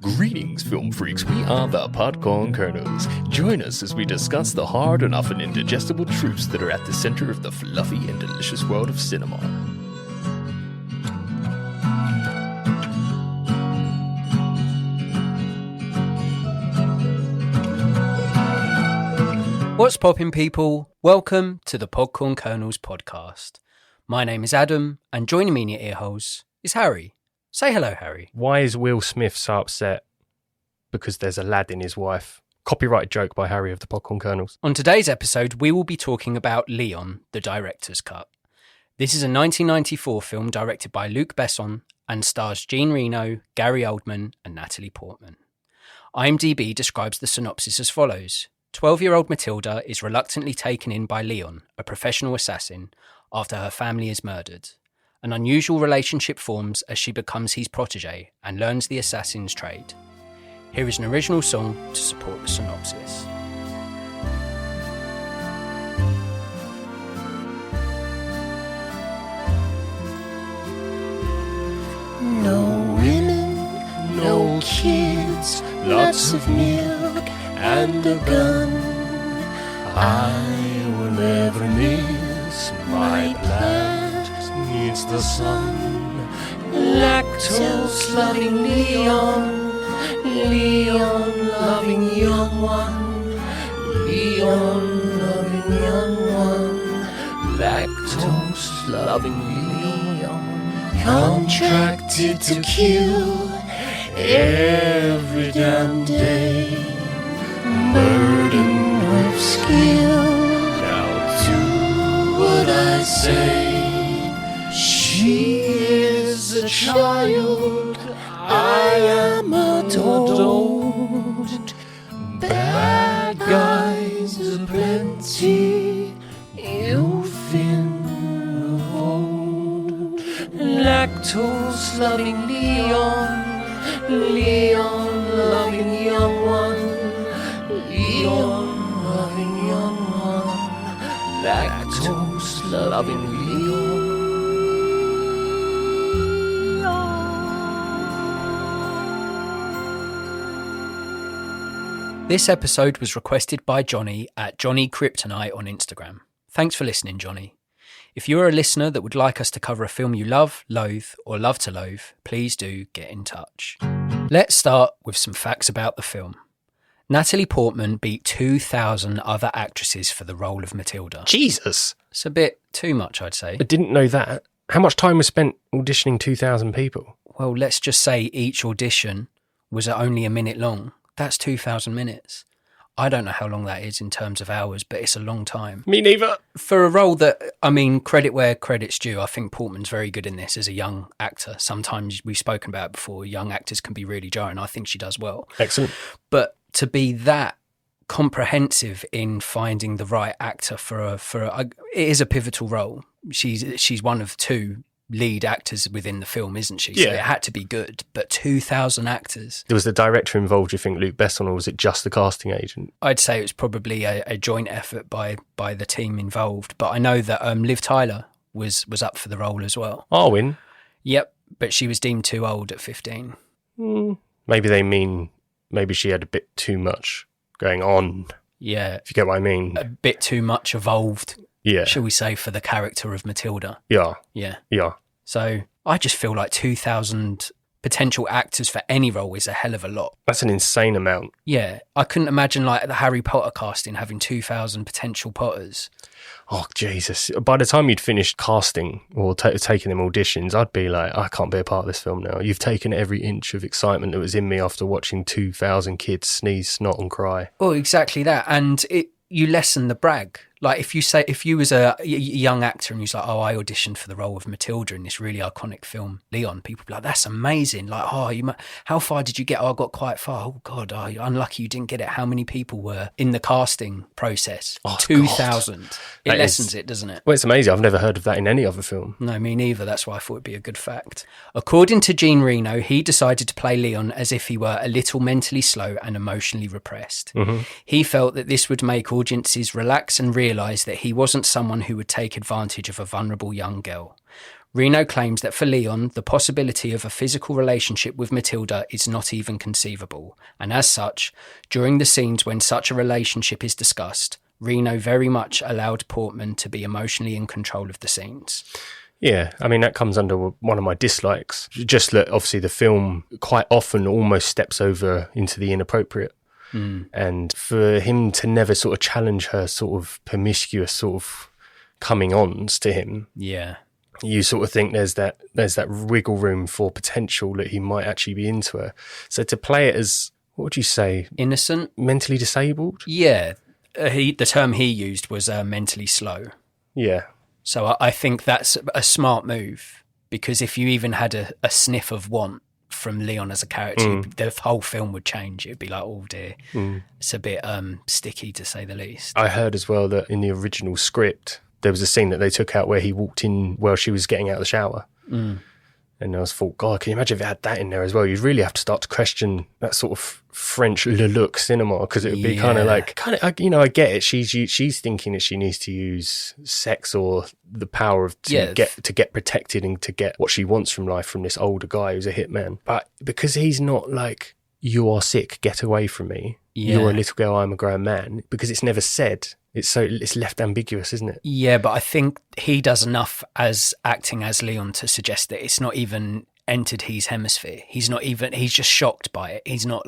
Greetings, film freaks. We are the Podcorn Kernels. Join us as we discuss the hard and often indigestible truths that are at the center of the fluffy and delicious world of cinema. What's poppin', people? Welcome to the Podcorn Kernels podcast. My name is Adam, and joining me in your earholes is Harry. Say hello, Harry. Why is Will Smith so upset? Because there's a lad in his wife. Copyright joke by Harry of the Podcorn Kernels. On today's episode, we will be talking about Leon, the director's cut. This is a 1994 film directed by Luc Besson and stars Jean Reno, Gary Oldman, and Natalie Portman. IMDb describes the synopsis as follows. 12-year-old Matilda is reluctantly taken in by Leon, a professional assassin, after her family is murdered. An unusual relationship forms as she becomes his protege and learns the assassin's trade. Here is an original song to support the synopsis. No women, no kids, lots of milk and a gun. I will never miss my plant needs the sun. Lactose-loving Leon, Leon loving young one, Leon loving young one, lactose-loving Leon, contracted to kill every damn day, burden of skill. Now do what I say. She is a child, I am adult. Bad guys aplenty, you've been revolt. Lactose-loving Leon, Leon loving young one, Leon loving young one, lactose-loving Leon. This episode was requested by Johnny at Johnny Kryptonite on Instagram. Thanks for listening, Johnny. If you're a listener that would like us to cover a film you love, loathe, or love to loathe, please do get in touch. Let's start with some facts about the film. Natalie Portman beat 2,000 other actresses for the role of Matilda. Jesus! It's a bit too much, I'd say. I didn't know that. How much time was spent auditioning 2,000 people? Well, let's just say each audition was only a minute long. That's 2,000 minutes. I don't know how long that is in terms of hours, but it's a long time. Me neither. For a role that, credit where credit's due, I think Portman's very good in this as a young actor. Sometimes we've spoken about it before, young actors can be really jarring. I think she does well. Excellent. But to be that comprehensive in finding the right actor it is a pivotal role. She's one of two lead actors within the film, isn't she? Yeah. So it had to be good, but 2,000 actors. Was the director involved, do you think, Luc Besson, or was it just the casting agent? I'd say it was probably a joint effort by the team involved, but I know that Liv Tyler was up for the role as well. Arwen? Yep, but she was deemed too old at 15. Maybe they mean maybe she had a bit too much going on. Yeah. If you get what I mean. A bit too much evolved, yeah, shall we say, for the character of Matilda. Yeah. Yeah. Yeah. So I just feel like 2,000 potential actors for any role is a hell of a lot. That's an insane amount. Yeah. I couldn't imagine like the Harry Potter casting having 2,000 potential Potters. Oh, Jesus. By the time you'd finished casting or taking them auditions, I'd be like, I can't be a part of this film now. You've taken every inch of excitement that was in me after watching 2,000 kids sneeze, snot and cry. Well, exactly that. And you lessen the brag. Like if you was a young actor and you was like, oh, I auditioned for the role of Matilda in this really iconic film, Leon, people be like, that's amazing. Like, oh, how far did you get? Oh, I got quite far. Oh God, oh, you're unlucky you didn't get it. How many people were in the casting process? Oh, 2,000. It That lessens it, doesn't it? Well, it's amazing. I've never heard of that in any other film. No, me neither. That's why I thought it'd be a good fact. According to Jean Reno, he decided to play Leon as if he were a little mentally slow and emotionally repressed. Mm-hmm. He felt that this would make audiences relax and realise that he wasn't someone who would take advantage of a vulnerable young girl. Reno claims that for Leon, the possibility of a physical relationship with Matilda is not even conceivable, and as such, during the scenes when such a relationship is discussed, Reno very much allowed Portman to be emotionally in control of the scenes. Yeah, I mean, that comes under one of my dislikes. Just that obviously the film quite often almost steps over into the inappropriate. And for him to never sort of challenge her sort of promiscuous sort of coming-ons to him. Yeah. You sort of think there's that wiggle room for potential that he might actually be into her. So to play it as, what would you say? Innocent? Mentally disabled? Yeah. The term he used was mentally slow. Yeah. So I think that's a smart move, because if you even had a sniff of want from Leon as a character, the whole film would change. It'd be like, oh dear, it's a bit sticky to say the least. I heard as well that in the original script, there was a scene that they took out where he walked in while she was getting out of the shower. And I was thought, God, can you imagine if it had that in there as well? You'd really have to start to question that sort of French le look cinema, because it would be kind of, I get it. She's thinking that she needs to use sex or the power of to get protected and to get what she wants from life from this older guy who's a hitman. But because he's not like, you are sick, get away from me. You're a little girl, I'm a grown man. Because it's never said. It's left ambiguous, isn't it? Yeah, but I think he does enough as acting as Leon to suggest that it's not even entered his hemisphere. He's just shocked by it. He's not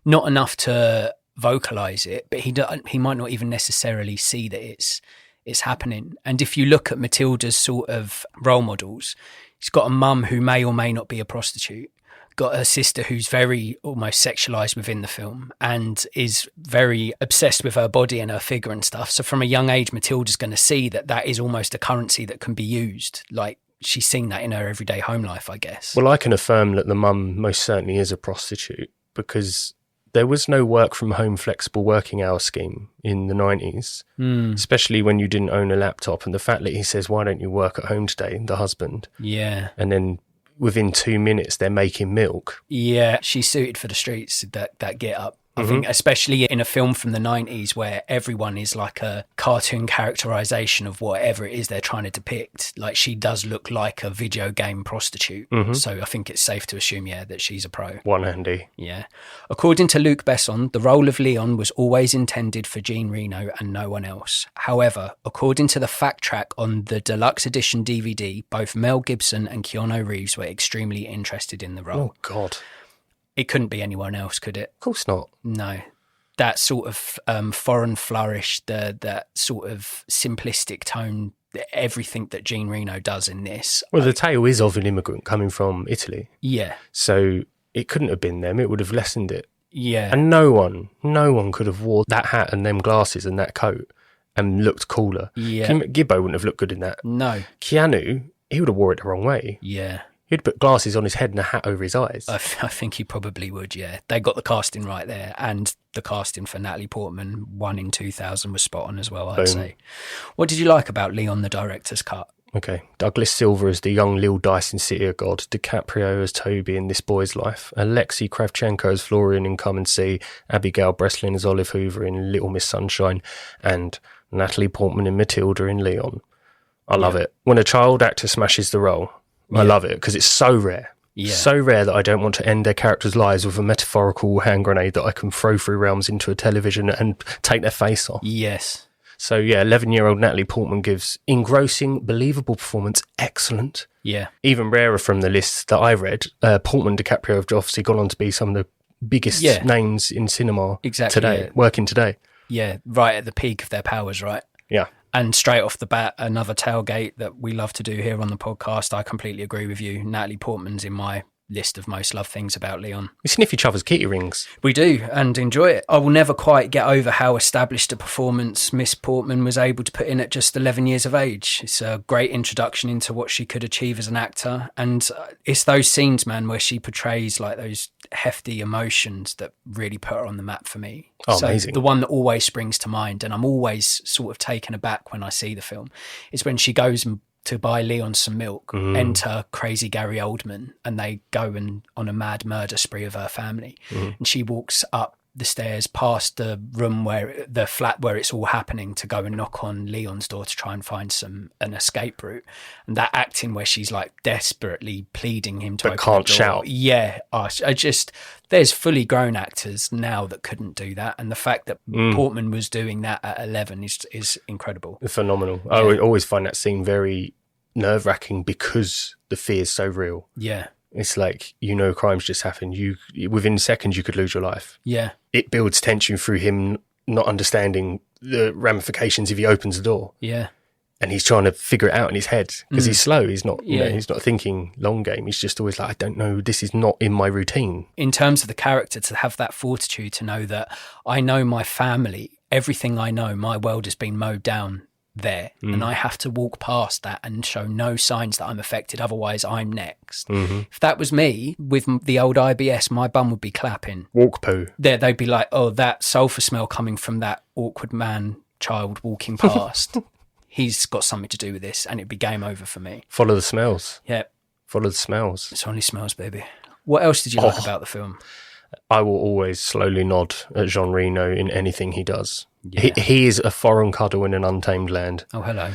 enough to vocalize it, but he might not even necessarily see that it's happening. And if you look at Matilda's sort of role models, he's got a mum who may or may not be a prostitute. Got a sister who's very almost sexualized within the film and is very obsessed with her body and her figure and stuff. So from a young age, Matilda's going to see that is almost a currency that can be used. Like, she's seen that in her everyday home life, I guess. Well, I can affirm that the mum most certainly is a prostitute, because there was no work from home flexible working hour scheme in the 90s, especially when you didn't own a laptop. And the fact that he says, why don't you work at home today, the husband? Yeah. And then within 2 minutes, they're making milk. Yeah, she's suited for the streets, that get up. I think especially in a film from the 90s where everyone is like a cartoon characterization of whatever it is they're trying to depict. Like, she does look like a video game prostitute. So I think it's safe to assume, that she's a pro. One-handy. Yeah. According to Luc Besson, the role of Leon was always intended for Jean Reno and no one else. However, according to the fact track on the deluxe edition DVD, both Mel Gibson and Keanu Reeves were extremely interested in the role. Oh, God. It couldn't be anyone else, could it? Of course not. No. That sort of foreign flourish, that sort of simplistic tone, everything that Jean Reno does in this. Well, the tale is of an immigrant coming from Italy. Yeah. So it couldn't have been them. It would have lessened it. Yeah. And no one could have wore that hat and them glasses and that coat and looked cooler. Yeah. Gibbo wouldn't have looked good in that. No. Keanu, he would have wore it the wrong way. Yeah. He'd put glasses on his head and a hat over his eyes. I think he probably would, yeah. They got the casting right there, and the casting for Natalie Portman, 1 in 2000, was spot on as well, I'd say. What did you like about Leon, the director's cut? Okay. Douglas Silver as the young Lil Dyson City of God, DiCaprio as Toby in This Boy's Life, Alexei Kravchenko as Florian in Come and See, Abigail Breslin as Olive Hoover in Little Miss Sunshine, and Natalie Portman in Matilda in Leon. I love it. When a child actor smashes the role, I love it, because it's so rare. Yeah. So rare that I don't want to end their characters' lives with a metaphorical hand grenade that I can throw through realms into a television and take their face off. Yes. So, 11-year-old Natalie Portman gives engrossing, believable performance, excellent. Yeah. Even rarer from the list that I read, Portman, DiCaprio have obviously gone on to be some of the biggest names in cinema today, working today. Yeah, right at the peak of their powers, right? Yeah. And straight off the bat, another tailgate that we love to do here on the podcast. I completely agree with you. Natalie Portman's in my list of most loved things about Leon. We sniff each other's kitty rings. We do, and enjoy it. I will never quite get over how established a performance Miss Portman was able to put in at just 11 years of age. It's a great introduction into what she could achieve as an actor. And it's those scenes, man, where she portrays like those hefty emotions that really put her on the map for me. Oh, so amazing. The one that always springs to mind, and I'm always sort of taken aback when I see the film, is when she goes to buy Leon some milk, enter crazy Gary Oldman, and they go on a mad murder spree of her family. And she walks up the stairs past the room the flat where it's all happening to go and knock on Leon's door to try and find an escape route. And that acting where she's like desperately pleading him to but open can't the door. shout. Yeah. There's fully grown actors now that couldn't do that. And the fact that Portman was doing that at 11 is incredible. Phenomenal. Yeah. I always find that scene very nerve-wracking because the fear is so real. Yeah. It's like, crimes just happened. Within seconds, you could lose your life. Yeah. It builds tension through him not understanding the ramifications if he opens the door. Yeah. And he's trying to figure it out in his head because he's slow. He's not, Yeah. he's not thinking long game. He's just always like, I don't know. This is not in my routine. In terms of the character, to have that fortitude to know that I know my family, everything I know, my world has been mowed down there, and I have to walk past that and show no signs that I'm affected, otherwise I'm next. If that was me with the old IBS, my bum would be clapping. Walk poo. They'd be like, oh, that sulphur smell coming from that awkward child walking past, he's got something to do with this, and it'd be game over for me. Follow the smells. Yeah, Follow the smells. it's only smells, baby. What else did you like about the film? I will always slowly nod at Jean Reno in anything he does. Yeah. He is a foreign cuddle in an untamed land. Oh, hello.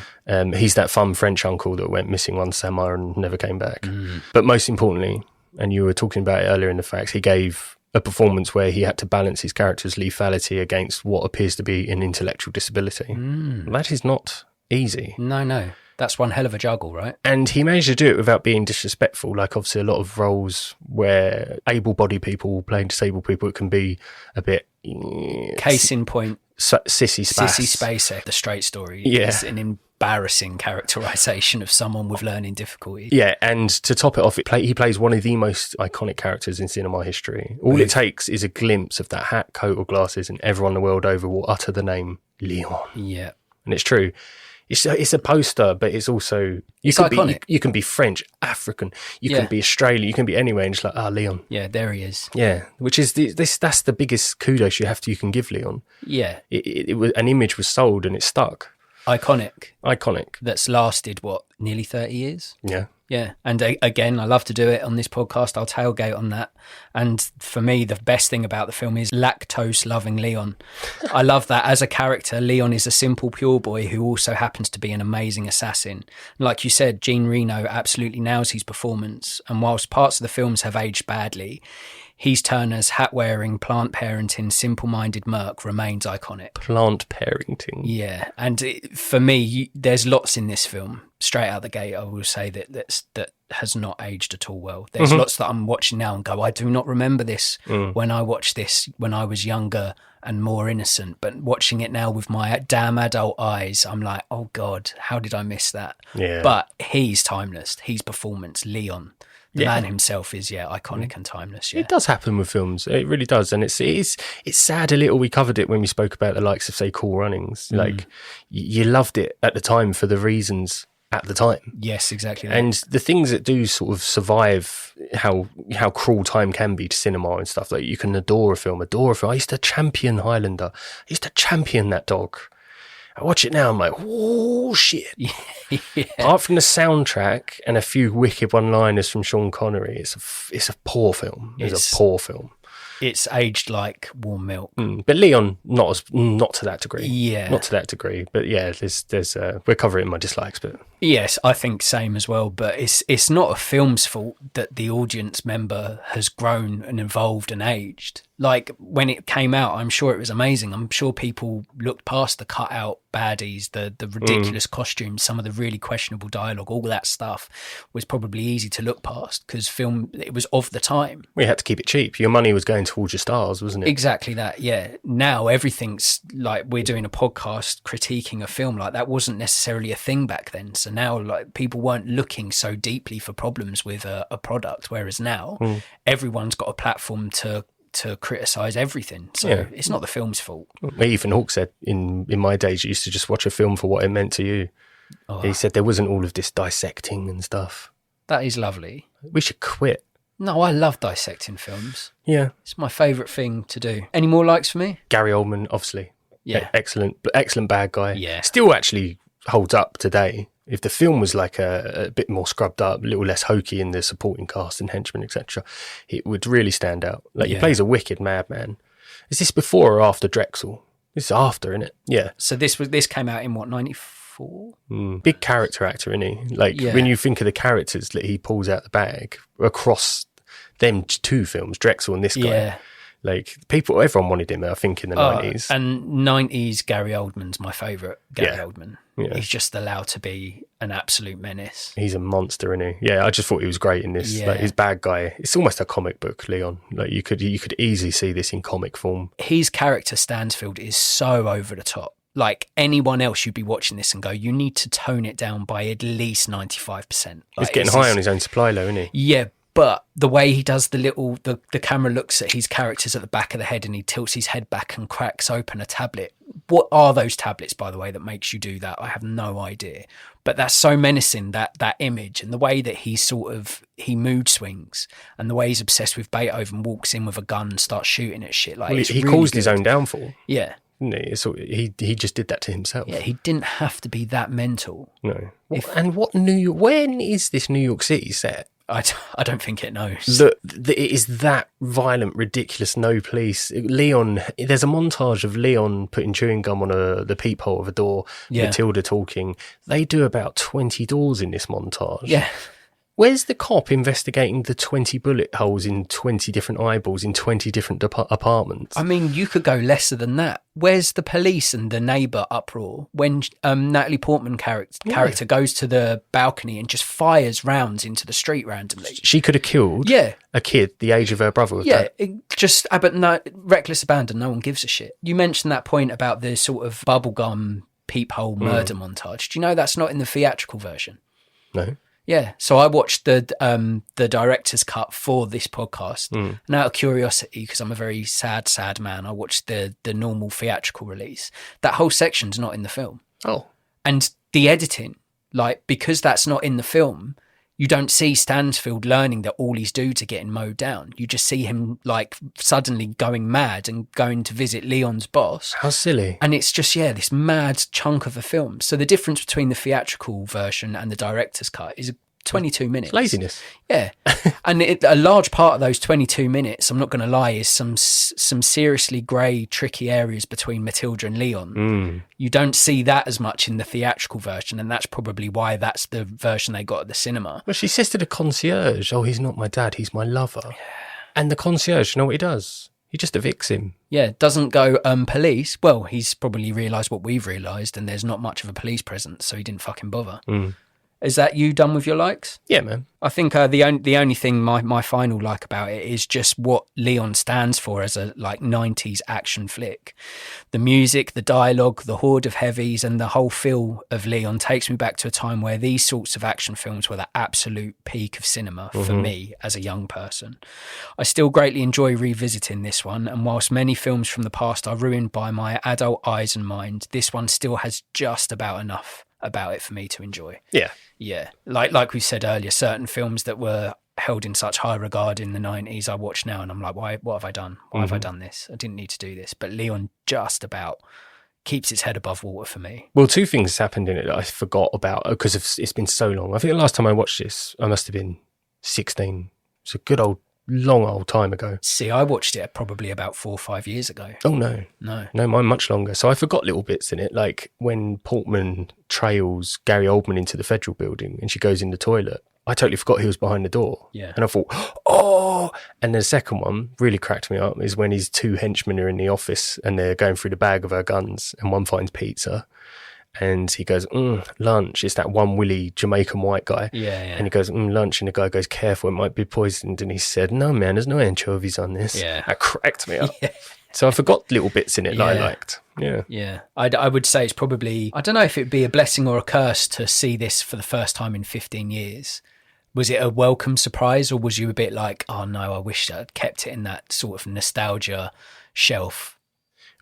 He's that fun French uncle that went missing one summer and never came back. But most importantly, and you were talking about it earlier in the facts, he gave a performance where he had to balance his character's lethality against what appears to be an intellectual disability. That is not easy. No. That's one hell of a juggle, right? And he managed to do it without being disrespectful. Like, obviously, a lot of roles where able-bodied people playing disabled people, it can be a bit... Case in point, Sissy Spacek, the straight story, is an embarrassing characterization of someone with learning difficulties. Yeah, and to top it off, he plays one of the most iconic characters in cinema history. All it takes is a glimpse of that hat, coat or glasses, and everyone the world over will utter the name Leon. Yeah. And it's true. It's a poster, but it's also... It's iconic. You can be French, African, you can be Australian, you can be anywhere, and it's like, Leon. Yeah, there he is. Yeah, which is that's the biggest kudos you can give Leon. Yeah. It was, an image was sold and it stuck. Iconic. That's lasted, nearly 30 years? Yeah. Yeah. And again, I love to do it on this podcast. I'll tailgate on that. And for me, the best thing about the film is lactose-loving Leon. I love that. As a character, Leon is a simple, pure boy who also happens to be an amazing assassin. Like you said, Jean Reno absolutely nails his performance. And whilst parts of the films have aged badly, Heath Turner's hat-wearing, plant-parenting, simple-minded merc remains iconic. Plant-parenting. Yeah, and for me, there's lots in this film. Straight out the gate, I will say that has not aged at all well. There's lots that I'm watching now and go, I do not remember this when I watched this when I was younger and more innocent. But watching it now with my damn adult eyes, I'm like, oh God, how did I miss that? Yeah. But he's timeless. His performance, Leon. The man himself is, iconic and timeless. Yeah. It does happen with films. It really does. And it's sad a little. We covered it when we spoke about the likes of, say, Cool Runnings. Like, you loved it at the time for the reasons at the time. Yes, exactly that. And the things that do sort of survive how cruel time can be to cinema and stuff, like you can adore a film. I used to champion Highlander. I used to champion that dog. I watch it now, I'm like, oh, shit. Yeah. Apart from the soundtrack and a few wicked one-liners from Sean Connery, it's a poor film. It's a poor film. It's aged like warm milk. But Leon, not to that degree. Yeah. Not to that degree. But yeah, there's we're covering my dislikes, but... Yes, I think same as well. But it's not a film's fault that the audience member has grown and evolved and aged. Like, when it came out, I'm sure it was amazing. I'm sure people looked past the cut-out baddies, the ridiculous costumes, some of the really questionable dialogue, all that stuff was probably easy to look past because it was of the time. We had to keep it cheap. Your money was going towards your stars, wasn't it? Exactly that, yeah. Now everything's like, we're doing a podcast critiquing a film. Like, that wasn't necessarily a thing back then. So now, like, people weren't looking so deeply for problems with a product, whereas now everyone's got a platform to criticise everything. So it's not the film's fault. Ethan Hawke said in my days, you used to just watch a film for what it meant to you. He said there wasn't all of this dissecting and stuff. That is lovely. We should quit. No, I love dissecting films. Yeah. It's my favourite thing to do. Any more likes for me? Gary Oldman, obviously. Yeah. Excellent bad guy. Yeah. Still actually holds up today. If the film was like a bit more scrubbed up, a little less hokey in the supporting cast and henchmen, etc., it would really stand out. Like, he plays a wicked madman. Is this before or after Drexel? This is after, isn't it? Yeah. So this came out in what, 94? Big character actor, isn't he? Like, when you think of the characters that he pulls out the bag across them two films, Drexel and this guy. Yeah. Like, everyone wanted him, I think, in the 90s. And 90s Gary Oldman's my favourite Gary Oldman. Yeah. He's just allowed to be an absolute menace. He's a monster, isn't he? Yeah, I just thought he was great in this. Yeah. Like, his bad guy, it's almost a comic book, Leon. Like, you could easily see this in comic form. His character, Stansfield, is so over the top. Like, anyone else, you'd be watching this and go, you need to tone it down by at least 95%. Like, He's getting high on his own supply, though, isn't he? Yeah, but the way he does the camera looks at his characters at the back of the head and he tilts his head back and cracks open a tablet. What are those tablets, by the way, that makes you do that? I have no idea. But that's so menacing, that image, and the way that he mood swings, and the way he's obsessed with Beethoven, walks in with a gun and starts shooting at shit. Like, he caused his own downfall. Yeah. He just did that to himself. Yeah, he didn't have to be that mental. No. When is this New York City set? I don't think it knows. It is that violent, ridiculous, no police. Leon, there's a montage of Leon putting chewing gum on the peephole of a door, Matilda talking. They do about 20 doors in this montage. Yeah. Where's the cop investigating the 20 bullet holes in 20 different eyeballs in 20 different apartments? I mean, you could go lesser than that. Where's the police and the neighbour uproar when Natalie Portman character goes to the balcony and just fires rounds into the street randomly? She could have killed a kid the age of her brother with that. Reckless abandon, no one gives a shit. You mentioned that point about the sort of bubblegum peephole murder montage. Do you know that's not in the theatrical version? No. Yeah, so I watched the director's cut for this podcast, and out of curiosity, because I'm a very sad man, I watched the normal theatrical release. That whole section's not in the film. Oh. And the editing, like, because that's not in the film, you don't see Stansfield learning that all his dudes are getting mowed down. You just see him, like, suddenly going mad and going to visit Leon's boss. How silly. And it's just, this mad chunk of a film. So the difference between the theatrical version and the director's cut is 22 minutes. Laziness. Yeah. And a large part of those 22 minutes, I'm not going to lie, is some seriously grey, tricky areas between Matilda and Leon. You don't see that as much in the theatrical version, and that's probably why that's the version they got at the cinema. Well, she says to the concierge, "Oh, he's not my dad, he's my lover." Yeah. And the concierge, you know what he does? He just evicts him. Yeah, doesn't go, police. Well, he's probably realised what we've realised, and there's not much of a police presence, so he didn't fucking bother. Is that you done with your likes? Yeah, man. I think the only thing my final like about it is just what Leon stands for as a 90s action flick. The music, the dialogue, the horde of heavies, and the whole feel of Leon takes me back to a time where these sorts of action films were the absolute peak of cinema for me as a young person. I still greatly enjoy revisiting this one, and whilst many films from the past are ruined by my adult eyes and mind, this one still has just about enough about it for me to enjoy. Yeah, like we said earlier, certain films that were held in such high regard in the 90s I watch now and I'm like, what have I done? Why have I done this? I didn't need to do this. But Leon just about keeps its head above water for me. Well, two things happened in it that I forgot about because it's been so long. I think the last time I watched this, I must have been 16. It's a good long old time ago. See, I watched it probably about 4 or 5 years ago. Oh, no, mine much longer. So I forgot little bits in it, like when Portman trails Gary Oldman into the Federal Building and she goes in the toilet. I totally forgot he was behind the door. Yeah. And I thought, oh! And the second one really cracked me up is when his two henchmen are in the office and they're going through the bag of her guns and one finds pizza. And he goes, lunch. It's that one willy Jamaican white guy. Yeah. And he goes, lunch. And the guy goes, careful, it might be poisoned. And he said, no, man, there's no anchovies on this. Yeah. That cracked me up. Yeah. So I forgot little bits in it that I liked. Yeah. Yeah. I would say it's probably, I don't know if it'd be a blessing or a curse to see this for the first time in 15 years. Was it a welcome surprise or was you a bit like, oh no, I wish I'd kept it in that sort of nostalgia shelf?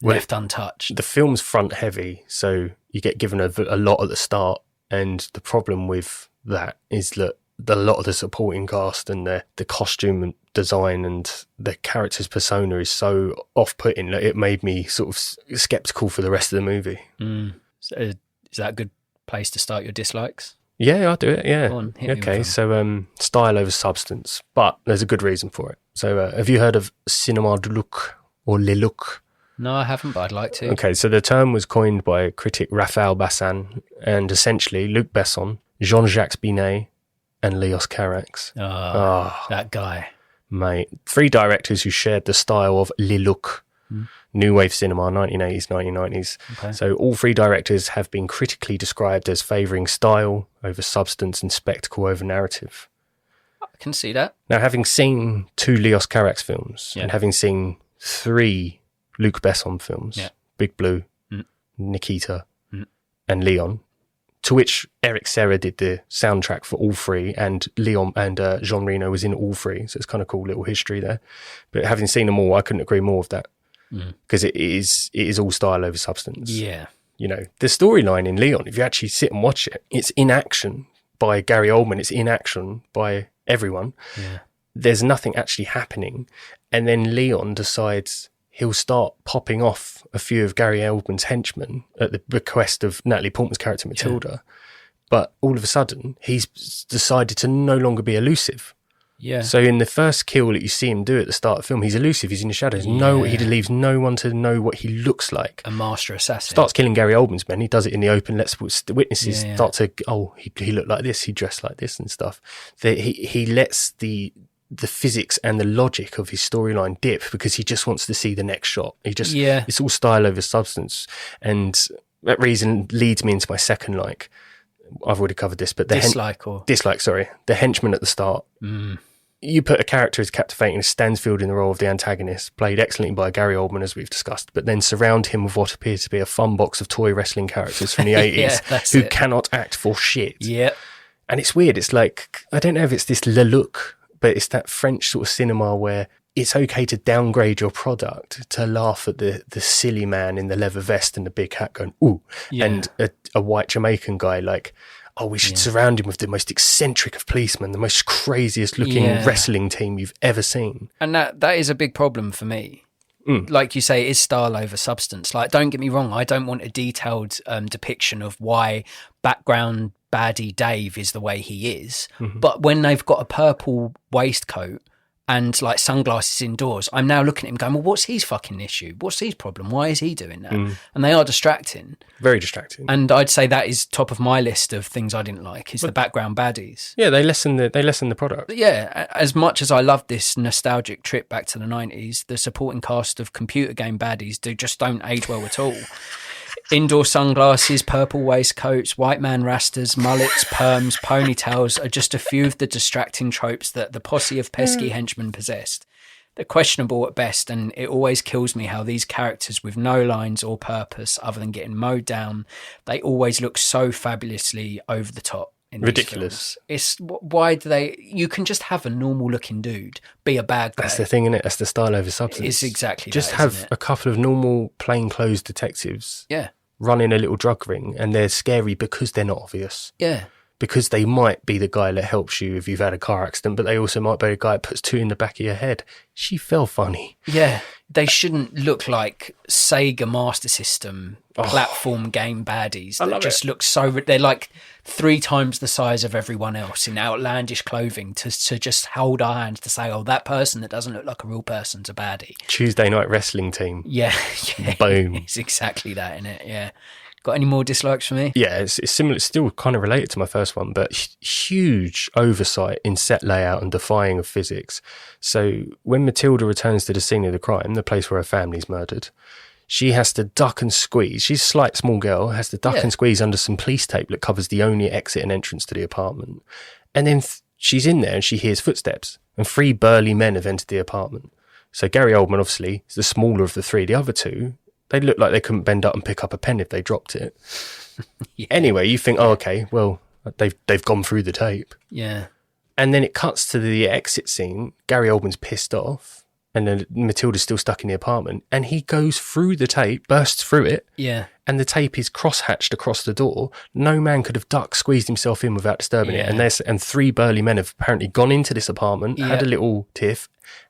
Left untouched. The film's front heavy, so you get given a lot at the start, and the problem with that is that a lot of the supporting cast and the costume and design and the character's persona is so off-putting that it made me sort of skeptical for the rest of the movie. So is that a good place to start your dislikes? Yeah, I'll do it, yeah. Go on, okay, so style over substance, but there's a good reason for it. So have you heard of Cinéma de Luc? or le look? No, I haven't, but I'd like to. Okay, so the term was coined by critic Raphael Bassan, and essentially Luc Besson, Jean-Jacques Binet, and Leos Carax. That guy. Mate. 3 directors who shared the style of le look. New Wave Cinema, 1980s, 1990s. Okay. So all 3 directors have been critically described as favouring style over substance and spectacle over narrative. I can see that. Now, having seen 2 Leos Carax films and having seen 3 Luc Besson films, Big Blue, Nikita, and Leon, to which Eric Serra did the soundtrack for all 3, and Leon and Jean Reno was in all 3, so it's kind of cool little history there. But having seen them all, I couldn't agree more with that. Because it is all style over substance. Yeah. You know, the storyline in Leon, if you actually sit and watch it, it's in action by Gary Oldman, it's in action by everyone. Yeah. There's nothing actually happening. And then Leon decides he'll start popping off a few of Gary Oldman's henchmen at the bequest of Natalie Portman's character Matilda. But all of a sudden, he's decided to no longer be elusive. Yeah. So in the first kill that you see him do at the start of the film, he's elusive, he's in the shadows. He leaves no one to know what he looks like. A master assassin. Starts killing Gary Oldman's men. He does it in the open. Lets the witnesses start to, he looked like this, he dressed like this and stuff. He lets the physics and the logic of his storyline dip because he just wants to see the next shot. It's all style over substance. And that reason leads me into my second like. I've already covered this, but the the henchman at the start. You put a character as captivating as Stansfield in the role of the antagonist, played excellently by Gary Oldman, as we've discussed, but then surround him with what appears to be a fun box of toy wrestling characters from the 80s who cannot act for shit. Yeah. And it's weird. It's like, I don't know if it's this le look, but it's that French sort of cinema where it's okay to downgrade your product, to laugh at the silly man in the leather vest and the big hat going, ooh, and a white Jamaican guy like, oh, we should surround him with the most eccentric of policemen, the most craziest looking wrestling team you've ever seen. And that is a big problem for me. Like you say, it is style over substance. Like, don't get me wrong, I don't want a detailed depiction of why background baddie Dave is the way he is. But when they've got a purple waistcoat and like sunglasses indoors, I'm now looking at him going, well, what's his fucking issue? What's his problem? Why is he doing that? And they are distracting. Very distracting. And I'd say that is top of my list of things I didn't like, is the background baddies. Yeah, they lessen the product. Yeah, as much as I love this nostalgic trip back to the 90s, the supporting cast of computer game baddies just don't age well at all. Indoor sunglasses, purple waistcoats, white man rastas, mullets, perms, ponytails are just a few of the distracting tropes that the posse of pesky henchmen possessed. They're questionable at best, and it always kills me how these characters with no lines or purpose other than getting mowed down, they always look so fabulously over the top. Ridiculous. It's why do they? You can just have a normal looking dude be a bad guy. That's the thing, innit? That's the style over substance. It's exactly just that, have a couple of normal plainclothes detectives. Yeah. Running a little drug ring, and they're scary because they're not obvious. Yeah. Because they might be the guy that helps you if you've had a car accident, but they also might be the guy that puts 2 in the back of your head. She fell funny. Yeah. They shouldn't look like Sega Master System platform game baddies that just look so... They're like 3 times the size of everyone else in outlandish clothing to just hold our hands to say, oh, that person that doesn't look like a real person's a baddie. Tuesday night wrestling team. Yeah. Boom. It's exactly that, innit? Yeah. Got any more dislikes for me? Yeah, it's similar. It's still kind of related to my first one, but huge oversight in set layout and defying of physics. So when Matilda returns to the scene of the crime, the place where her family's murdered, she has to duck and squeeze. She's a slight small girl, has to duck and squeeze under some police tape that covers the only exit and entrance to the apartment. And then she's in there and she hears footsteps, and 3 burly men have entered the apartment. So Gary Oldman, obviously, is the smaller of the 3. The other 2, they look like they couldn't bend up and pick up a pen if they dropped it. Anyway, you think, oh, okay, well, they've gone through the tape. Yeah. And then it cuts to the exit scene. Gary Oldman's pissed off, and then Matilda's still stuck in the apartment, and he goes through the tape, bursts through it, and the tape is cross-hatched across the door. No man could have squeezed himself in without disturbing it. And 3 burly men have apparently gone into this apartment, had a little tiff,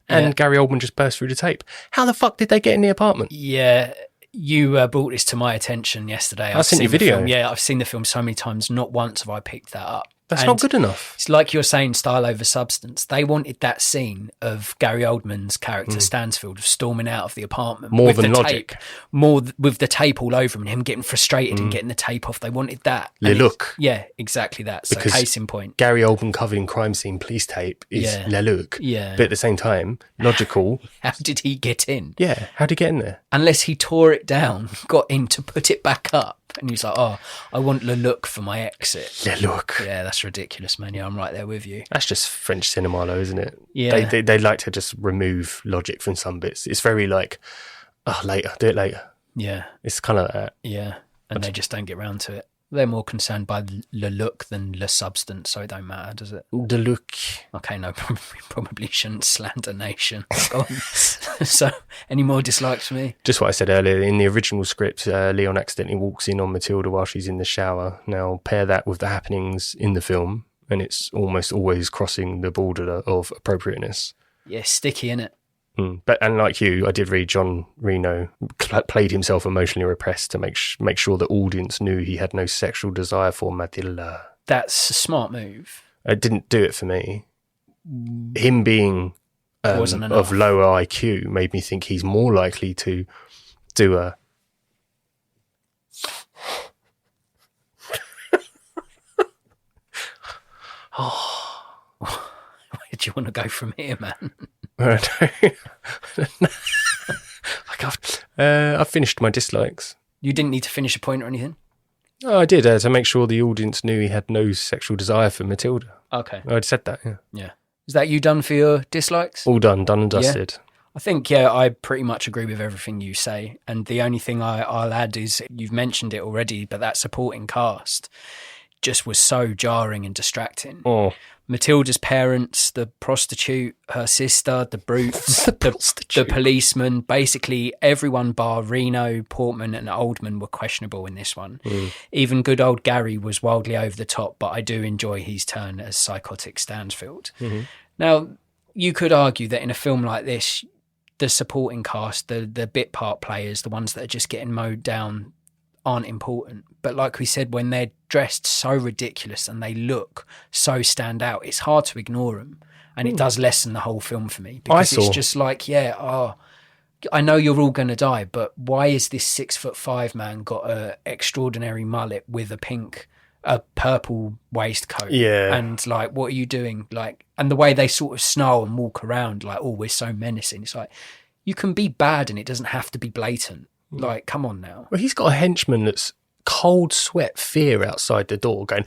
and Gary Oldman just burst through the tape. How the fuck did they get in the apartment? Yeah, you brought this to my attention yesterday. I sent you a video. Yeah, I've seen the film so many times. Not once have I picked that up. That's not good enough. It's like you're saying, style over substance. They wanted that scene of Gary Oldman's character Stansfield storming out of the apartment More with than the logic. with the tape all over him and him getting frustrated and getting the tape off. They wanted that. Le look. Yeah, exactly that. So Because case in point. Gary Oldman covered in crime scene police tape is Le look. Yeah. But at the same time, logical. How did he get in? Yeah. How'd he get in there? Unless he tore it down, got in to put it back up. And he's like, oh, I want Le look for my exit. Le look. Yeah, that's ridiculous, man. Yeah, I'm right there with you. That's just French cinema, though, isn't it? Yeah. They like to just remove logic from some bits. It's very like, oh, later, do it later. Yeah. It's kind of like that. Yeah. And they just don't get round to it. They're more concerned by Le look than Le substance, so it don't matter, does it? The look. Okay, no, probably shouldn't slander nation. Go on. So, any more dislikes for me? Just what I said earlier, in the original script, Leon accidentally walks in on Matilda while she's in the shower. Now, pair that with the happenings in the film, and it's almost always crossing the border of appropriateness. Yeah, sticky, innit? But and like you, I did read John Reno played himself emotionally repressed to make sure the audience knew he had no sexual desire for Matilda. That's a smart move. It didn't do it for me. Him being Wasn't of enough. lower IQ made me think he's more likely to do a... Where do you want to go from here, man? I finished my dislikes. You didn't need to finish a point or anything? Oh, I did, to make sure the audience knew he had no sexual desire for Matilda. Okay. I'd said that, yeah. Yeah. Is that you done for your dislikes? All done and dusted. I think, yeah, I pretty much agree with everything you say. And the only thing I'll add is, you've mentioned it already, but that supporting cast just was so jarring and distracting. Oh. Matilda's parents, the prostitute, her sister, the brutes, the policeman, basically everyone bar Reno, Portman and Oldman were questionable in this one. Even good old Gary was wildly over the top, but I do enjoy his turn as psychotic Stansfield. Now, you could argue that in a film like this, the supporting cast, the bit part players, the ones that are just getting mowed down, aren't important. But like we said, when they're dressed so ridiculous and they look so stand out, it's hard to ignore them. And it does lessen the whole film for me. Because it's just like, I know you're all going to die, but why is this 6'5" man got a extraordinary mullet with a purple waistcoat? Yeah. And like, what are you doing? Like, and the way they sort of snarl and walk around, like, oh, we're so menacing. It's like, you can be bad and it doesn't have to be blatant. Like, come on now. Well, he's got a henchman that's cold sweat fear outside the door going...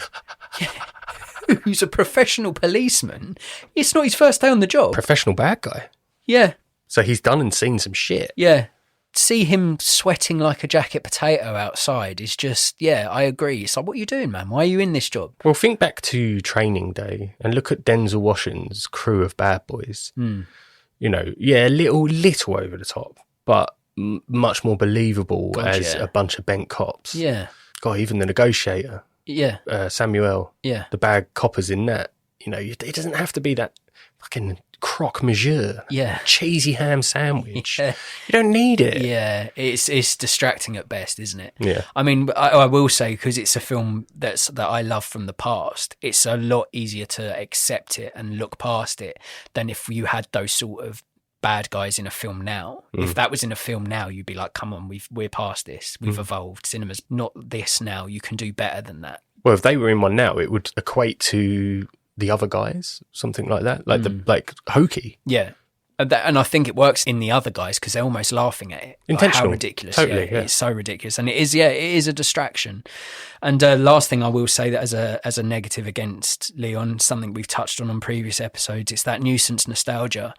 Who's a professional policeman. It's not his first day on the job. Professional bad guy. Yeah. So he's done and seen some shit. Yeah. See him sweating like a jacket potato outside is just, I agree. It's like, what are you doing, man? Why are you in this job? Well, think back to Training Day and look at Denzel Washington's crew of bad boys. You know, little over the top, but much more believable as a bunch of bent cops. Yeah. God, even the negotiator. Yeah. Samuel. Yeah. The bad coppers in that. You know, it doesn't have to be that fucking croque monsieur. Yeah. Cheesy ham sandwich. Yeah. You don't need it. Yeah. It's distracting at best, isn't it? Yeah. I mean, I will say, because it's a film that I love from the past, it's a lot easier to accept it and look past it than if you had those sort of bad guys in a film now. If that was in a film now, you'd be like, come on, we're past this. We've evolved. Cinema's not this now. You can do better than that. Well, if they were in one now, it would equate to The Other Guys, something like that, like hokey. Yeah. And I think it works in The Other Guys because they're almost laughing at it. Intentional. Like, how ridiculous. Totally, It's so ridiculous. And it is a distraction. And last thing I will say that as a negative against Leon, something we've touched on previous episodes, it's that nuisance nostalgia.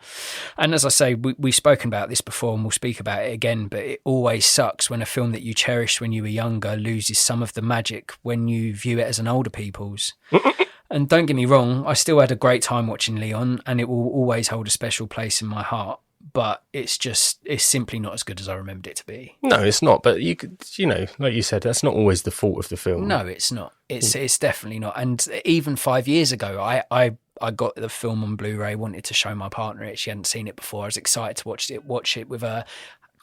And as I say, we've spoken about this before and we'll speak about it again, but it always sucks when a film that you cherished when you were younger loses some of the magic when you view it as an older people's. And don't get me wrong, I still had a great time watching Leon and it will always hold a special place in my heart. But it's simply not as good as I remembered it to be. No, it's not. But you could, like you said, that's not always the fault of the film. No, it's not. It's definitely not. And even 5 years ago, I got the film on Blu-ray, wanted to show my partner it. She hadn't seen it before. I was excited to watch it with her.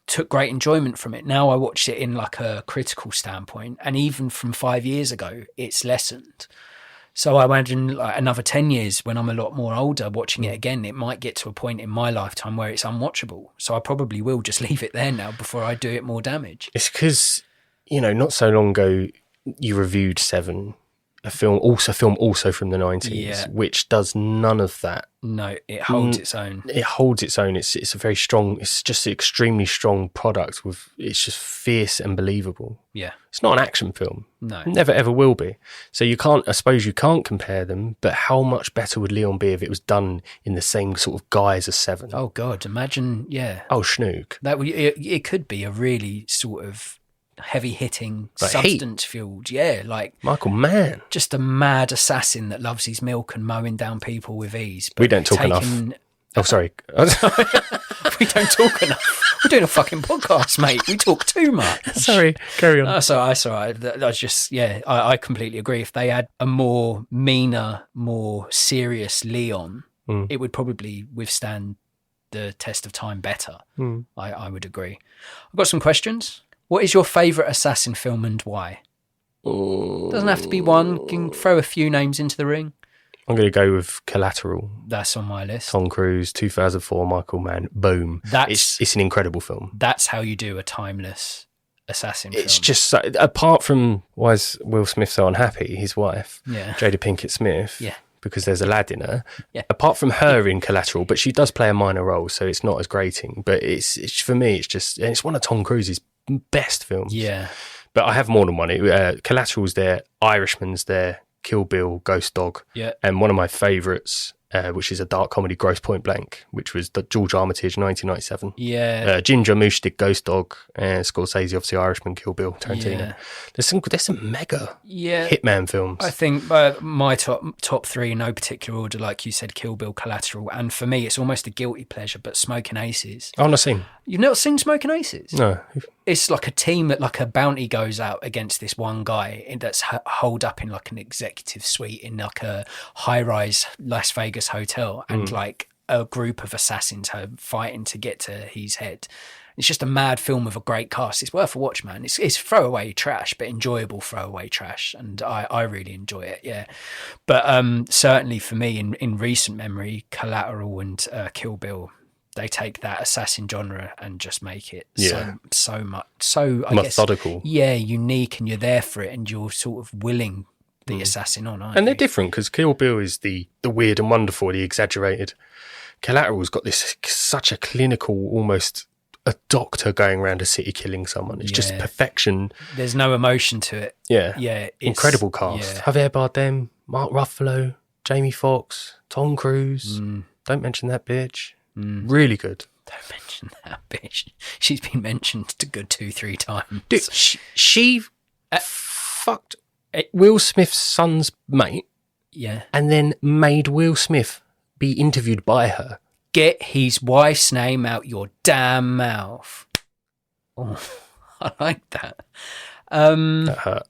Took great enjoyment from it. Now I watch it in like a critical standpoint. And even from 5 years ago, it's lessened. So I imagine like another 10 years when I'm a lot more older watching it again, it might get to a point in my lifetime where it's unwatchable. So I probably will just leave it there now before I do it more damage. It's because, not so long ago you reviewed Seven, a film also from the 90s, which does none of that. No, it holds its own. It holds its own. It's a very strong, it's just an extremely strong product it's just fierce and believable. Yeah. It's not an action film. No. Never ever will be. So I suppose you can't compare them, but how much better would Leon be if it was done in the same sort of guise as Seven? Oh God, imagine, yeah. Oh, schnook. It could be a really sort of heavy-hitting, like substance-fueled, like Michael Mann, just a mad assassin that loves his milk and mowing down people with ease. We don't talk enough. Oh, sorry. We don't talk enough. We're doing a fucking podcast, mate. We talk too much. Sorry, carry on. That's all right. That's just, I completely agree. If they had a more meaner, more serious Leon, it would probably withstand the test of time better. I would agree. I've got some questions. What is your favourite assassin film and why? Doesn't have to be one. You can throw a few names into the ring. I'm going to go with Collateral. That's on my list. Tom Cruise, 2004, Michael Mann. Boom. It's an incredible film. That's how you do a timeless assassin film. It's just, apart from why is Will Smith so unhappy, his wife, Yeah. Jada Pinkett Smith, Yeah. because there's a lad in her. Yeah. Apart from her in Collateral, but she does play a minor role, so it's not as grating. But it's for me, it's one of Tom Cruise's best films. Yeah. But I have more than one. Collateral's there, Irishman's there, Kill Bill, Ghost Dog. Yeah. And one of my favourites, which is a dark comedy, Gross Point Blank, which was the George Armitage, 1997. Yeah. Ginger Moosh did Ghost Dog, Scorsese, obviously Irishman, Kill Bill, Tarantino. Yeah. There's some mega Yeah. hitman films. I think my top three in no particular order, like you said, Kill Bill, Collateral, and for me it's almost a guilty pleasure, but Smoking Aces. I've not seen. You've not seen Smoking Aces? No. It's like a team that, like a bounty goes out against this one guy that's holed up in like an executive suite in like a high-rise Las Vegas hotel, and like a group of assassins are fighting to get to his head. It's just a mad film with a great cast. It's worth a watch, man. It's throwaway trash, but enjoyable throwaway trash, and I really enjoy it. Yeah, but certainly for me, in recent memory, Collateral and Kill Bill, they take that assassin genre and just make it so much I methodical. Guess, unique, and you're there for it, and you're sort of willing the assassin on, aren't you? And they're different because Kill Bill is the weird and wonderful, the exaggerated. Collateral's got this such a clinical, almost a doctor going around a city killing someone. It's just perfection. There's no emotion to it. Yeah. Incredible cast. Javier Bardem, Mark Ruffalo, Jamie Foxx, Tom Cruise. Don't mention that bitch. Really good. Don't mention that bitch. She's been mentioned a good 2-3 times. Dude, she fucked Will Smith's son's mate. Yeah. And then made Will Smith be interviewed by her. Get his wife's name out your damn mouth. Oh, I like that. That hurt.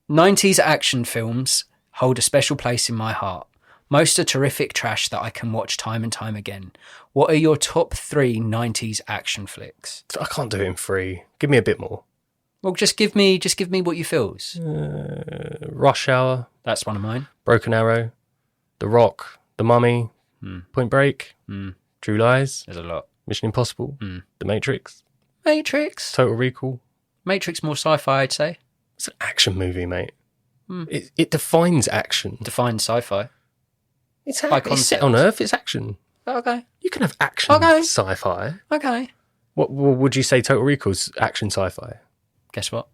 90s action films hold a special place in my heart. Most are terrific trash that I can watch time and time again. What are your top 3 90s action flicks? I can't do it in 3. Give me a bit more. Well, just give me what you feels. Rush Hour. That's one of mine. Broken Arrow. The Rock. The Mummy. Point Break. True Lies. There's a lot. Mission Impossible. The Matrix. Total Recall. Matrix more sci-fi, I'd say. It's an action movie, mate. It defines action. Defines sci-fi. It's set on Earth. It's action. Okay. You can have action sci-fi. Okay. What would you say Total Recall's action sci-fi? Guess what?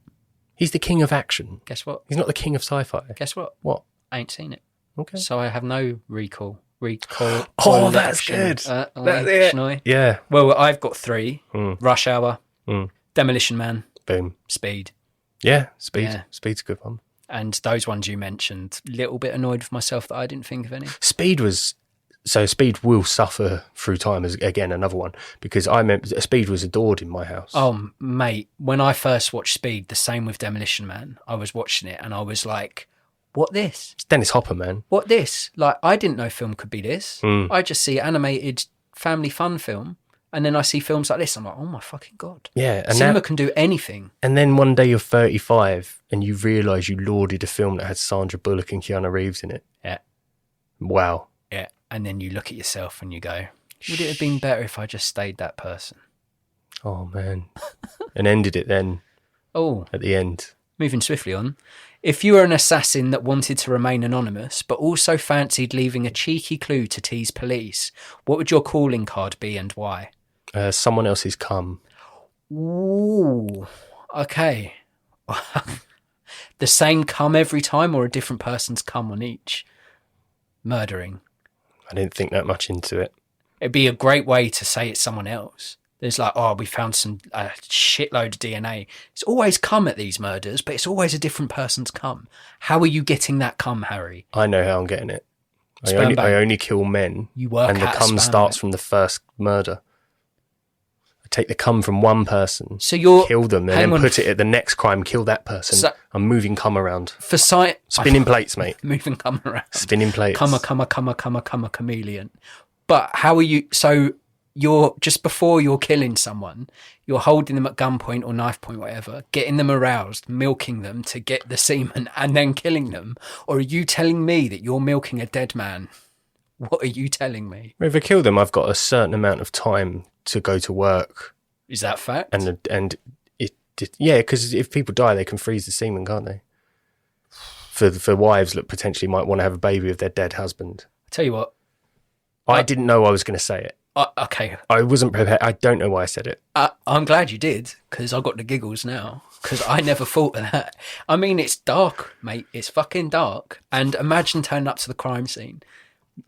He's the king of action. Guess what? He's not the king of sci-fi. Guess what? What? I ain't seen it. Okay. So I have no recall. Oh, that's good. Yeah. Well, I've got 3. Rush Hour. Demolition Man. Boom. Speed. Yeah, Speed. Yeah. Speed's a good one. And those ones you mentioned, little bit annoyed with myself that I didn't think of any. Speed will suffer through time as, again, another one, because I remember Speed was adored in my house. Oh, mate, when I first watched Speed, the same with Demolition Man, I was watching it and I was like, what this? It's Dennis Hopper, man. What this? Like, I didn't know film could be this. I just see animated family fun film And then I see films like this, I'm like, oh my fucking God. Yeah. And Cinema can do anything. And then one day you're 35 and you realise you lauded a film that had Sandra Bullock and Keanu Reeves in it. Yeah. Wow. Yeah. And then you look at yourself and you go, would it have been better if I just stayed that person? Oh, man. And ended it then. Oh. At the end. Moving swiftly on. If you were an assassin that wanted to remain anonymous, but also fancied leaving a cheeky clue to tease police, what would your calling card be and why? Someone else's cum. Ooh. Okay. The same cum every time or a different person's cum on each? Murdering. I didn't think that much into it. It'd be a great way to say it's someone else. There's like, oh, we found some shitload of DNA. It's always cum at these murders, but it's always a different person's cum. How are you getting that cum, Harry? I know how I'm getting it. I Sperm only kill men. You work and the at a cum sperm starts bank. from the first murder. I take the cum from one person, So you're kill them, and hang then on. put it at the next crime, kill that person. So- I'm moving cum around. For sight, Spinning plates, mate. moving cum around. Spinning plates. Come a chameleon. But how are you? So you're just before you're killing someone, you're holding them at gunpoint or knife point, whatever, getting them aroused, milking them to get the semen, and then killing them. Or are you telling me that you're milking a dead man? What are you telling me? If I kill them, I've got a certain amount of time to go to work. Is that fact? And yeah, because if people die, they can freeze the semen, can't they? For wives that potentially might want to have a baby with their dead husband. I tell you what. I didn't know I was going to say it. Okay. I wasn't prepared. I don't know why I said it. I'm glad you did, because I got the giggles now, because I never thought of that. I mean, it's dark, mate. It's fucking dark. And imagine turning up to the crime scene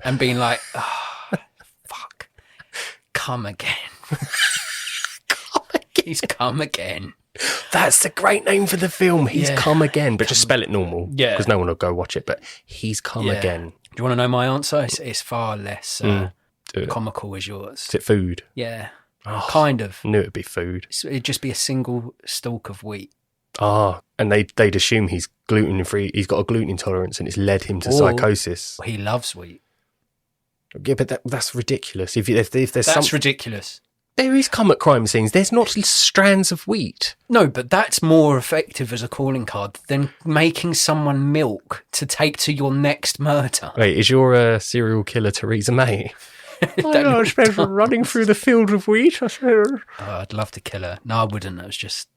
and being like, oh, fuck, come again. He's come again. That's the great name for the film. He's come again, but just spell it normal. Yeah. Because no one will go watch it, but he's come again. Do you want to know my answer? It's far less Do it. comical as yours. Is it food? Yeah, Oh, kind of. I knew it'd be food. It'd just be a single stalk of wheat. And they'd assume he's gluten-free. He's got a gluten intolerance and it's led him to psychosis. He loves wheat. Yeah, but that's ridiculous. If there's That's ridiculous. There is cum at crime scenes. There's not strands of wheat. No, but that's more effective as a calling card than making someone milk to take to your next murder. Wait, is your serial killer Theresa May? I spent running through the field of wheat. I'd love to kill her. No, I wouldn't. That was just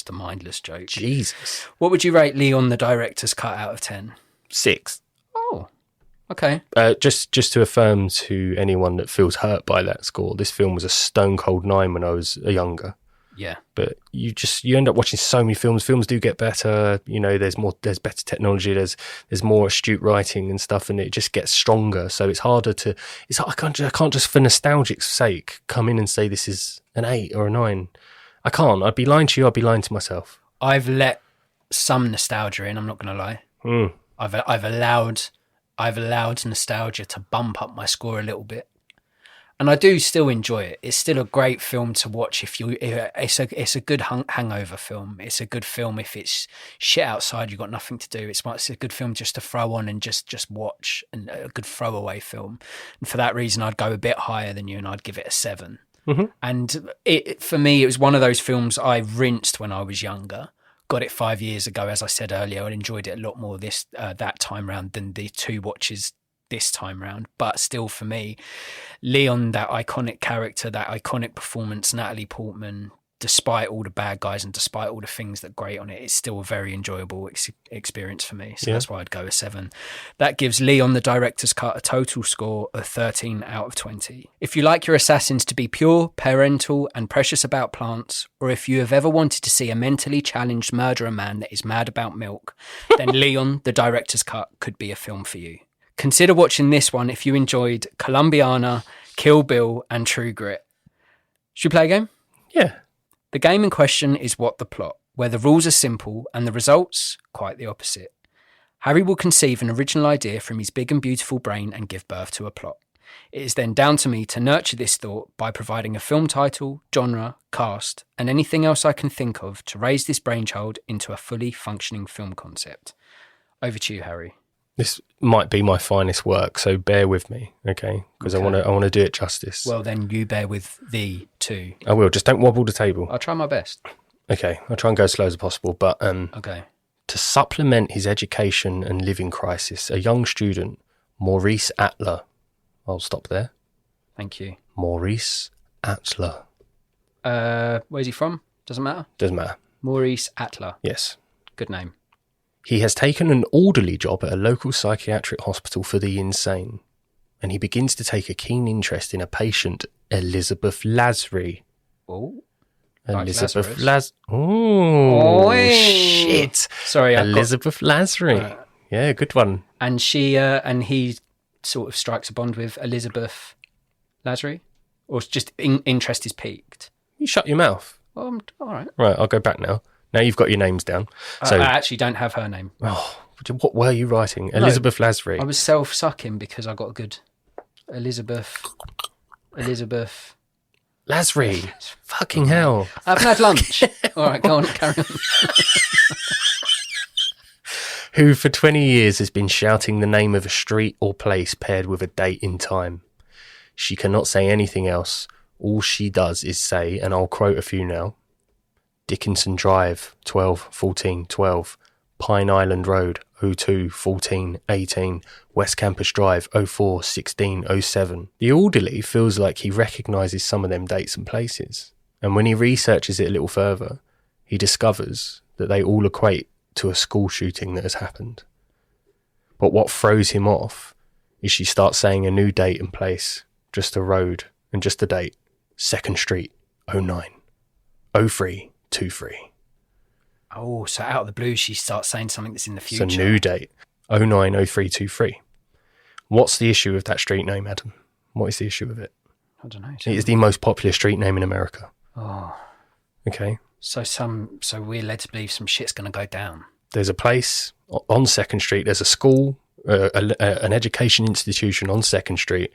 a mindless joke. Jesus. What would you rate Leon the director's cut out of 10? 6. Oh, okay. Just to affirm to anyone that feels hurt by that score, this film was a stone cold 9 when I was younger. Yeah. But you end up watching so many films. Films do get better. You know, there's better technology. There's more astute writing and stuff, and it just gets stronger. So it's harder to. I can't just for nostalgic's sake come in and say this is an 8 or a 9. I can't. I'd be lying to you. I'd be lying to myself. I've let some nostalgia in. I'm not going to lie. I've allowed nostalgia to bump up my score a little bit. And I do still enjoy it. It's still a great film to watch it's a good hangover film. It's a good film if it's shit outside, you've got nothing to do. It's a good film just to throw on and just watch, and a good throwaway film. And for that reason, I'd go a bit higher than you and I'd give it a 7. Mm-hmm. And for me, it was one of those films I rinsed when I was younger. Got it 5 years ago, as I said earlier. I enjoyed it a lot more that time round than the 2 watches this time round. But still, for me, Leon, that iconic character, that iconic performance, Natalie Portman, despite all the bad guys and despite all the things that are great on it, it's still a very enjoyable experience for me. So that's why I'd go a 7. That gives Leon, the director's cut, a total score of 13 out of 20. If you like your assassins to be pure, parental, and precious about plants, or if you have ever wanted to see a mentally challenged murderer man that is mad about milk, then Leon, the director's cut, could be a film for you. Consider watching this one if you enjoyed Columbiana, Kill Bill, and True Grit. Should we play a game? Yeah. The game in question is What the Plot, where the rules are simple and the results quite the opposite. Harry will conceive an original idea from his big and beautiful brain and give birth to a plot. It is then down to me to nurture this thought by providing a film title, genre, cast, and anything else I can think of to raise this brainchild into a fully functioning film concept. Over to you, Harry. This might be my finest work, so bear with me, okay? Because Okay. I want to do it justice. Well, then you bear with the two. I will. Just don't wobble the table. I'll try my best. Okay, I'll try and go as slow as possible. But Okay. to supplement his education and living crisis, a young student, Maurice Atler. I'll stop there. Thank you. Maurice Atler. Where's he from? Doesn't matter. Doesn't matter. Maurice Atler. Yes. Good name. He has taken an orderly job at a local psychiatric hospital for the insane, and he begins to take a keen interest in a patient, Elizabeth Lasry. Oh. Elizabeth Lazarus. Oh, Oi. shit. Sorry, Elizabeth Lasry. Yeah, good one. And he sort of strikes a bond with Elizabeth Lasry? Or it's just interest is piqued? You shut your mouth. All right. Right, I'll go back now. Now you've got your names down. So, I actually don't have her name. what were you writing? Elizabeth Lasry. I was self-sucking because I got a good Elizabeth. Lasry. Fucking hell. I haven't had lunch. All right, go on, carry on. Who for 20 years has been shouting the name of a street or place paired with a date in time. She cannot say anything else. All she does is say, and I'll quote a few now, Dickinson Drive, 12, 14, 12. Pine Island Road, 02, 14, 18. West Campus Drive, 04, 16, 07. The orderly feels like he recognises some of them dates and places. And when he researches it a little further, he discovers that they all equate to a school shooting that has happened. But what throws him off is she starts saying a new date and place, just a road and just a date. 2nd Street, 09, 03, 23. Oh, so out of the blue, she starts saying something that's in the future. It's a new date, 09, 03, 23. What's the issue with that street name, Adam? What is the issue with it? I don't know. It is the most popular street name in America. Oh, Okay. so we're led to believe some shit's going to go down. There's a place on 2nd Street. There's a school, an education institution on 2nd Street.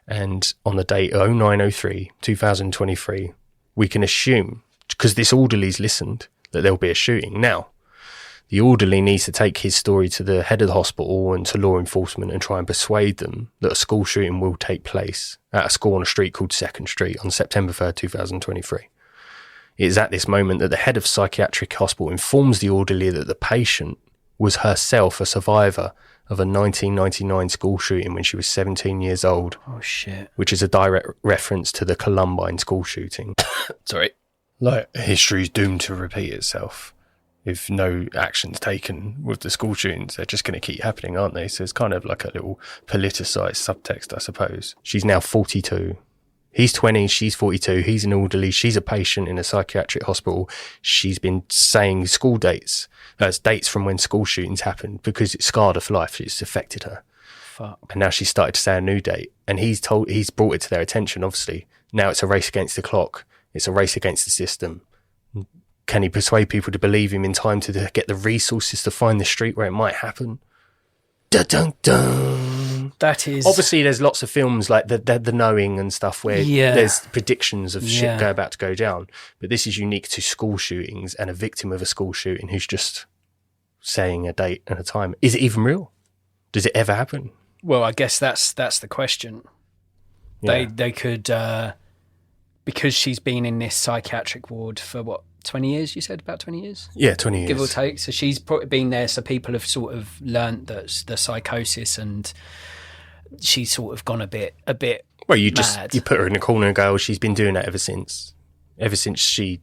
And on the date 0903, 2023, we can assume, because this orderly's listened, that there'll be a shooting. Now, the orderly needs to take his story to the head of the hospital and to law enforcement and try and persuade them that a school shooting will take place at a school on a street called 2nd Street on September 3rd, 2023. It is at this moment that the head of psychiatric hospital informs the orderly that the patient was herself a survivor of a 1999 school shooting when she was 17 years old. Oh, shit. Which is a direct reference to the Columbine school shooting. Sorry. Like, history's doomed to repeat itself. If no action's taken with the school shootings, they're just going to keep happening, aren't they? So it's kind of like a little politicised subtext, I suppose. She's now 42. He's 20, she's 42, he's an orderly, she's a patient in a psychiatric hospital. She's been saying school dates, dates from when school shootings happened because it scarred her for life, it's affected her. Fuck. And now she's started to say a new date. And he's brought it to their attention, obviously. Now it's a race against the clock. It's a race against the system. Can he persuade people to believe him in time to get the resources to find the street where it might happen? Dun-dun-dun. That is... Obviously, there's lots of films like the Knowing and stuff where there's predictions of shit about to go down. But this is unique to school shootings and a victim of a school shooting who's just saying a date and a time. Is it even real? Does it ever happen? Well, I guess that's the question. Yeah. They could... because she's been in this psychiatric ward for, 20 years, you said? About 20 years? Yeah, 20 years. Give or take. So she's probably been there, so people have sort of learnt that the psychosis, and she's sort of gone a bit Well, you mad. You put her in a corner and go, oh, she's been doing that ever since she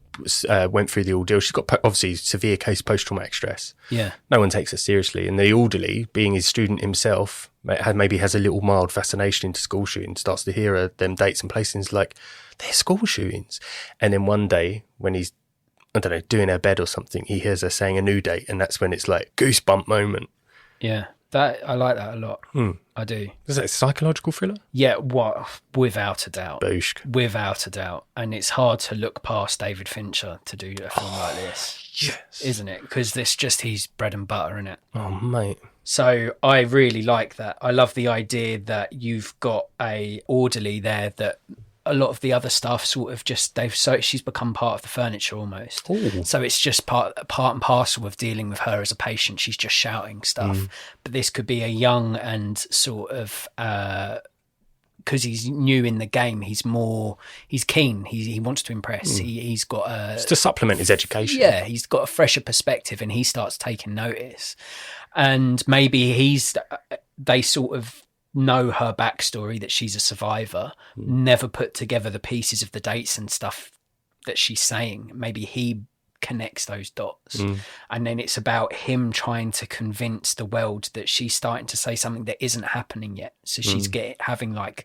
went through the ordeal. She's got obviously severe case post-traumatic stress. Yeah. No one takes her seriously. And the orderly, being his student himself, maybe has a little mild fascination into school shootings, starts to hear them dates and places like, they're school shootings. And then one day when he's, I don't know, doing her bed or something, he hears her saying a new date, and that's when it's like goosebump moment. Yeah. That I like that a lot. I do. Is that a psychological thriller? Yeah, without a doubt. Boosh. Without a doubt. And it's hard to look past David Fincher to do a film like this. Yes. Isn't it? Because it's just his bread and butter, isn't it? Oh, mate. So I really like that. I love the idea that you've got a orderly there that a lot of the other stuff sort of just she's become part of the furniture almost. Ooh. So it's just part and parcel of dealing with her as a patient. She's just shouting stuff. But this could be a young and sort of because he's new in the game, he's keen, he wants to impress. He's got it's to supplement his education. Yeah, he's got a fresher perspective, and he starts taking notice. And maybe they sort of know her backstory, that she's a survivor, never put together the pieces of the dates and stuff that she's saying. Maybe he connects those dots, and then it's about him trying to convince the world that she's starting to say something that isn't happening yet. So she's having like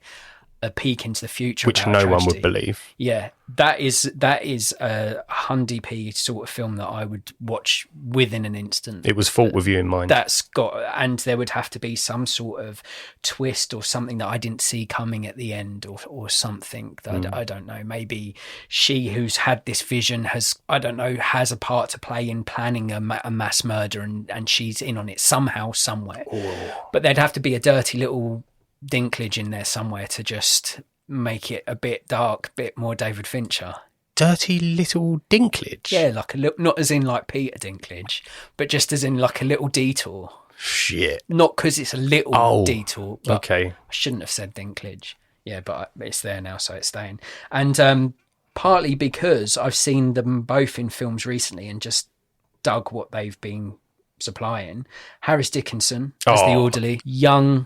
a peek into the future, which no one would believe. Yeah, that is a Hundy P sort of film that I would watch within an instant. It was fought with you in mind. And there would have to be some sort of twist or something that I didn't see coming at the end, or something that I don't know. Maybe she, who's had this vision, has a part to play in planning a mass murder, and she's in on it somehow, somewhere. Ooh. But there'd have to be a dirty little Dinklage in there somewhere to just make it a bit dark, bit more David Fincher. Dirty little Dinklage? Yeah, like a little, not as in like Peter Dinklage, but just as in like a little detour. Shit. Not because it's a little detour. But okay. I shouldn't have said Dinklage. Yeah, but it's there now, so it's staying. And partly because I've seen them both in films recently and just dug what they've been supplying. Harris Dickinson as the orderly, young,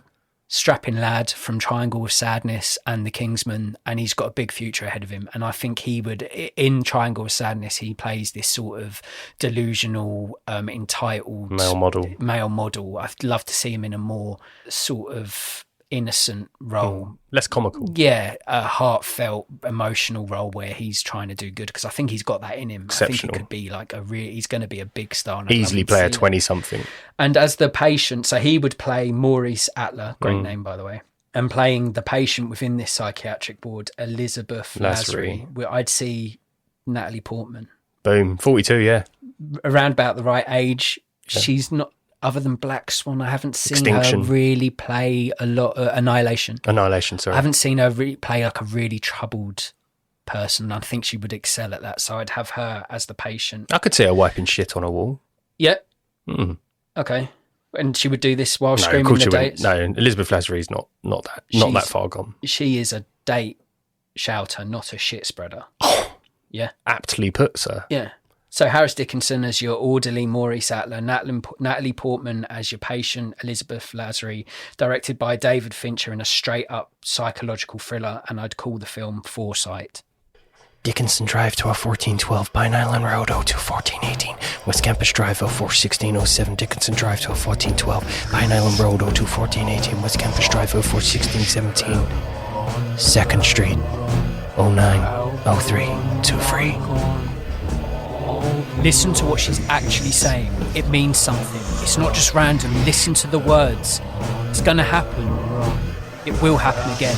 strapping lad from Triangle of Sadness and The Kingsman, and he's got a big future ahead of him. And I think he would, in Triangle of Sadness, he plays this sort of delusional, entitled male model. I'd love to see him in a more sort of innocent role, less comical. Yeah, a heartfelt, emotional role where he's trying to do good, because I think he's got that in him. I think he could be like he's going to be a big star. Easily play a 20-something. And as the patient, so he would play Maurice Atler, great name by the way, and playing the patient within this psychiatric ward, Elizabeth Lasry, where I'd see Natalie Portman. Boom, 42, yeah. Around about the right age. Yeah. She's not, other than Black Swan, I haven't seen Extinction. her really play a lot. Annihilation, sorry. I haven't seen her really play like a really troubled person. I think she would excel at that. So I'd have her as the patient. I could see her wiping shit on a wall. Yeah. Okay. And she would do this while screaming the dates? No, Elizabeth Lasry's not that far gone. She is a date shouter, not a shit spreader. Yeah. Aptly put, sir. Yeah. So Harris Dickinson as your orderly, Maurice Atler, Natalie Portman as your patient, Elizabeth Lasry, directed by David Fincher in a straight-up psychological thriller, and I'd call the film Foresight. Dickinson Drive to 1412, Pine Island Road 021418, West Campus Drive 041607, Dickinson Drive to 1412, Pine Island Road 021418, West Campus Drive 041617, 2nd Street 090323. Listen to what she's actually saying. It means something. It's not just random. Listen to the words. It's going to happen. It will happen again.